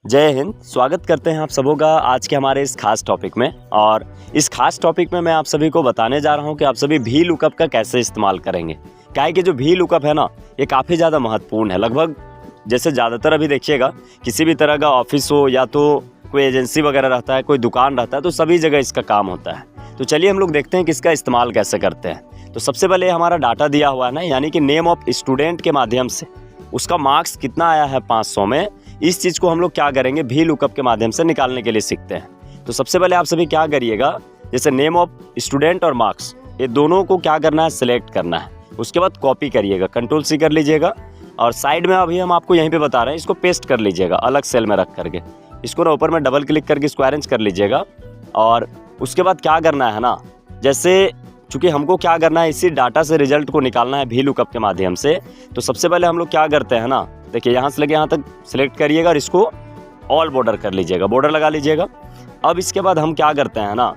जय हिंद। स्वागत करते हैं आप सबों का आज के हमारे इस खास टॉपिक में। और इस खास टॉपिक में मैं आप सभी को बताने जा रहा हूं कि आप सभी भी लुकअप का कैसे इस्तेमाल करेंगे। क्या है कि जो भी लुकअप है ना, ये काफ़ी ज़्यादा महत्वपूर्ण है। लगभग जैसे ज़्यादातर अभी देखिएगा, किसी भी तरह का ऑफिस हो या तो कोई एजेंसी वगैरह रहता है, कोई दुकान रहता है, तो सभी जगह इसका काम होता है। तो चलिए हम लोग देखते हैं कि इसका इस्तेमाल कैसे करते हैं। तो सबसे पहले हमारा डाटा दिया हुआ है ना, यानी कि नेम ऑफ स्टूडेंट के माध्यम से उसका मार्क्स कितना आया है 500 में, इस चीज़ को हम लोग क्या करेंगे, भी लुकअप के माध्यम से निकालने के लिए सीखते हैं। तो सबसे पहले आप सभी क्या करिएगा, जैसे नेम ऑफ स्टूडेंट और मार्क्स, ये दोनों को क्या करना है, सिलेक्ट करना है। उसके बाद कॉपी करिएगा, कंट्रोल सी कर लीजिएगा, और साइड में अभी हम आपको यहीं पे बता रहे हैं, इसको पेस्ट कर लीजिएगा अलग सेल में रख करके। इसको ना ऊपर में डबल क्लिक करके इसको अरेंज कर लीजिएगा। और उसके बाद क्या करना है ना, जैसे चूँकि हमको क्या करना है, इसी डाटा से रिजल्ट को निकालना है भी लुकअप के माध्यम से। तो सबसे पहले हम लोग क्या करते हैं ना, देखिए यहाँ से लेके यहाँ तक सिलेक्ट करिएगा और इसको ऑल बॉर्डर कर लीजिएगा, बॉर्डर लगा लीजिएगा। अब इसके बाद हम क्या करते हैं ना,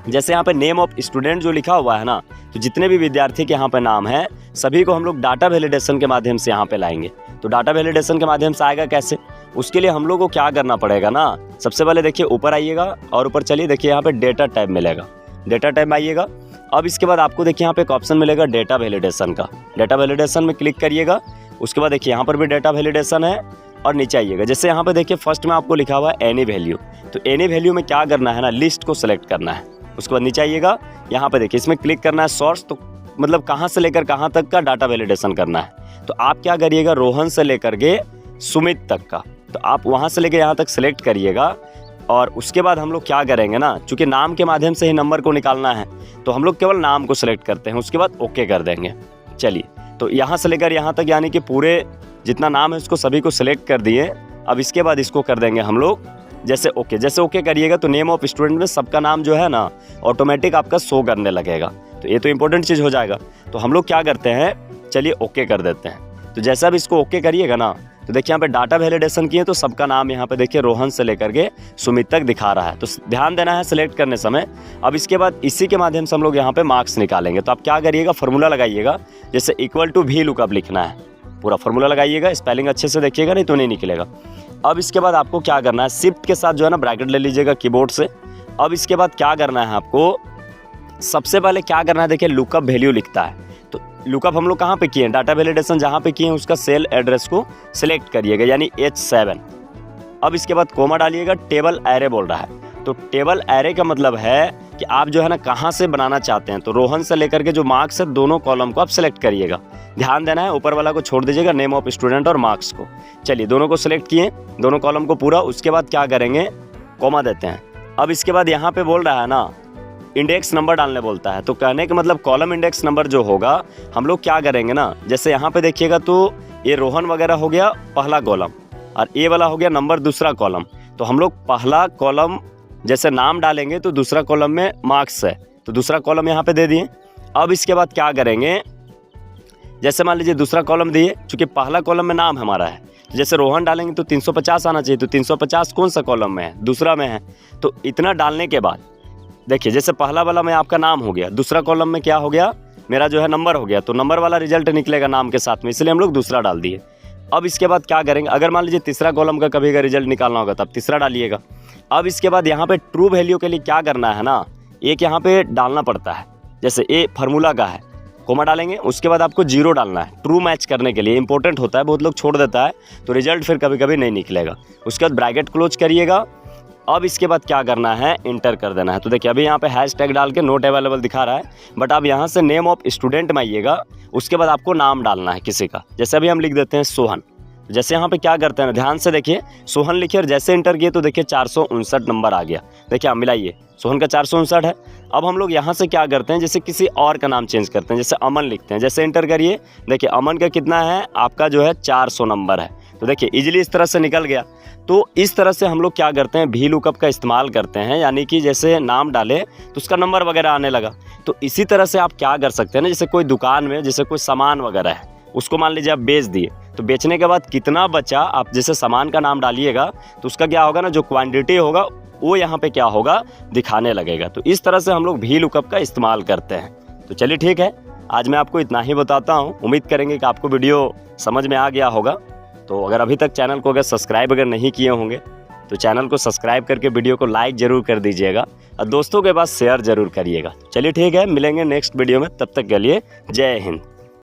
जैसे यहाँ पे नेम ऑफ स्टूडेंट जो लिखा हुआ है ना, तो जितने भी विद्यार्थी के यहाँ पे नाम है, सभी को हम लोग डाटा वैलिडेशन के माध्यम से यहाँ पे लाएंगे। तो डाटा वैलिडेशन के माध्यम से आएगा कैसे, उसके लिए हम लोग को क्या करना पड़ेगा ना, सबसे पहले देखिए ऊपर आइएगा और ऊपर चलिए, देखिए यहाँ पे डेटा टाइप मिलेगा, डेटा टाइप में आइएगा। अब इसके बाद आपको देखिए यहाँ पे एक ऑप्शन मिलेगा डेटा वैलिडेशन का, डेटा वैलिडेशन में क्लिक करिएगा। उसके बाद देखिए यहाँ पर भी डेटा वैलिडेशन है, और नीचे आइएगा, जैसे यहाँ पे देखिए फर्स्ट में आपको लिखा हुआ है एनी वैल्यू। तो एनी वैल्यू में क्या करना है ना, लिस्ट को सिलेक्ट करना है। उसके बाद नीचे आइएगा, यहाँ पे देखिए इसमें क्लिक करना है सोर्स, तो मतलब कहाँ से लेकर कहाँ तक का डाटा वैलिडेशन करना है। तो आप क्या करिएगा, रोहन से लेकर के सुमित तक का, तो आप वहाँ से लेकर यहाँ तक सिलेक्ट करिएगा। और उसके बाद हम लोग क्या करेंगे ना, चूँकि नाम के माध्यम से ही नंबर को निकालना है, तो हम लोग केवल नाम को सिलेक्ट करते हैं, उसके बाद ओके कर देंगे। चलिए, तो यहाँ से लेकर यहाँ तक यानी कि पूरे जितना नाम है उसको सभी को सिलेक्ट कर दिए। अब इसके बाद इसको कर देंगे हम लोग जैसे ओके, जैसे ओके करिएगा तो नेम ऑफ स्टूडेंट में सबका नाम जो है ना ऑटोमेटिक आपका शो करने लगेगा। तो ये तो इंपॉर्टेंट चीज़ हो जाएगा। तो हम लोग क्या करते हैं, चलिए ओके कर देते हैं। तो जैसा भी इसको ओके करिएगा ना, तो देखिए यहाँ पे डाटा वैलिडेशन किए तो सबका नाम यहाँ पे देखिए रोहन से लेकर के सुमित तक दिखा रहा है। तो ध्यान देना है सिलेक्ट करने समय। अब इसके बाद इसी के माध्यम से हम लोग यहाँ पे मार्क्स निकालेंगे। तो आप क्या करिएगा, फार्मूला लगाइएगा, जैसे इक्वल टू भी लुकअप लिखना है, पूरा फार्मूला लगाइएगा, स्पेलिंग अच्छे से देखिएगा नहीं तो नहीं निकलेगा। अब इसके बाद आपको क्या करना है, शिफ्ट के साथ जो है ना ब्रैकेट ले लीजिएगा कीबोर्ड से। अब इसके बाद क्या करना है आपको, सबसे पहले क्या करना है, देखिए लुकअप वैल्यू लिखता है। तो लुकअप हम लोग कहाँ पे किए हैं, डाटा वैलिडेशन जहाँ पे किए हैं उसका सेल एड्रेस को सिलेक्ट करिएगा, यानी H7। अब इसके बाद कोमा डालिएगा, टेबल एरे बोल रहा है। तो टेबल एरे का मतलब है कि आप जो है ना कहाँ से बनाना चाहते हैं। तो रोहन से लेकर के जो मार्क्स है दोनों कॉलम को आप सिलेक्ट करिएगा। ध्यान देना है, ऊपर वाला को छोड़ दीजिएगा, नेम ऑफ स्टूडेंट और मार्क्स को। चलिए दोनों को सिलेक्ट किए, दोनों कॉलम को पूरा। उसके बाद क्या करेंगे, कोमा देते हैं। अब इसके बाद यहाँ पे बोल रहा है ना इंडेक्स नंबर डालने बोलता है। तो कहने का मतलब कॉलम इंडेक्स नंबर जो होगा हम लोग क्या करेंगे ना, जैसे यहाँ पे देखिएगा तो ये रोहन वगैरह हो गया पहला कॉलम, और ये वाला हो गया नंबर दूसरा कॉलम। तो हम लोग पहला कॉलम जैसे नाम डालेंगे तो दूसरा कॉलम में मार्क्स है, तो दूसरा कॉलम यहाँ पे दे दिए। अब इसके बाद क्या करेंगे, जैसे मान लीजिए दूसरा कॉलम दिए, चूँकि पहला कॉलम में नाम हमारा है, तो जैसे रोहन डालेंगे तो 350 आना चाहिए। तो 350 कौन सा कॉलम में है, दूसरा में है। तो इतना डालने के बाद देखिए, जैसे पहला वाला में आपका नाम हो गया, दूसरा कॉलम में क्या हो गया, मेरा जो है नंबर हो गया। तो नंबर वाला रिजल्ट निकलेगा नाम के साथ में, इसलिए हम लोग दूसरा डाल दिए। अब इसके बाद क्या करेंगे, अगर मान लीजिए तीसरा कॉलम का कभी का रिजल्ट निकालना होगा तब तीसरा डालिएगा। अब इसके बाद यहाँ पे ट्रू वैल्यू के लिए क्या करना है ना, एक यहाँ पे डालना पड़ता है, जैसे ए फार्मूला का है, कोमा डालेंगे। उसके बाद आपको 0 डालना है ट्रू मैच करने के लिए, इंपॉर्टेंट होता है, बहुत लोग छोड़ देता है तो रिजल्ट फिर कभी कभी नहीं निकलेगा। उसके बाद ब्रैकेट क्लोज करिएगा। अब इसके बाद क्या करना है, इंटर कर देना है। तो देखिए अभी यहाँ पे हैशटैग डाल के नोट अवेलेबल दिखा रहा है, बट आप यहाँ से नेम ऑफ स्टूडेंट में आइएगा। उसके बाद आपको नाम डालना है किसी का, जैसे अभी हम लिख देते हैं सोहन। जैसे यहाँ पे क्या करते हैं, ध्यान से देखिए, सोहन लिखिए और जैसे इंटर किए तो देखिए 459 नंबर आ गया। देखिए आप मिलाइए, सोहन का 459 है। अब हम लोग यहाँ से क्या करते हैं, जैसे किसी और का नाम चेंज करते हैं, जैसे अमन लिखते हैं। जैसे इंटर करिए, देखिए अमन का कितना है, आपका जो है 400 नंबर है। तो देखिए इजीली इस तरह से निकल गया। तो इस तरह से हम लोग क्या करते हैं, भी लुकअप का इस्तेमाल करते हैं, यानी कि जैसे नाम डाले तो उसका नंबर वगैरह आने लगा। तो इसी तरह से आप क्या कर सकते हैं ना, जैसे कोई दुकान में जैसे कोई सामान वगैरह है, उसको मान लीजिए आप बेच दिए, तो बेचने के बाद कितना बचा, आप जैसे सामान का नाम डालिएगा तो उसका क्या होगा ना, जो क्वांटिटी होगा वो यहाँ पे क्या होगा, दिखाने लगेगा। तो इस तरह से हम लोग भी लुकअप का इस्तेमाल करते हैं। तो चलिए ठीक है, आज मैं आपको इतना ही बताता हूँ। उम्मीद करेंगे कि आपको वीडियो समझ में आ गया होगा। तो अगर अभी तक चैनल को अगर सब्सक्राइब अगर नहीं किए होंगे तो चैनल को सब्सक्राइब करके वीडियो को लाइक ज़रूर कर दीजिएगा और दोस्तों के पास शेयर ज़रूर करिएगा। चलिए ठीक है, मिलेंगे नेक्स्ट वीडियो में, तब तक के लिए जय हिंद।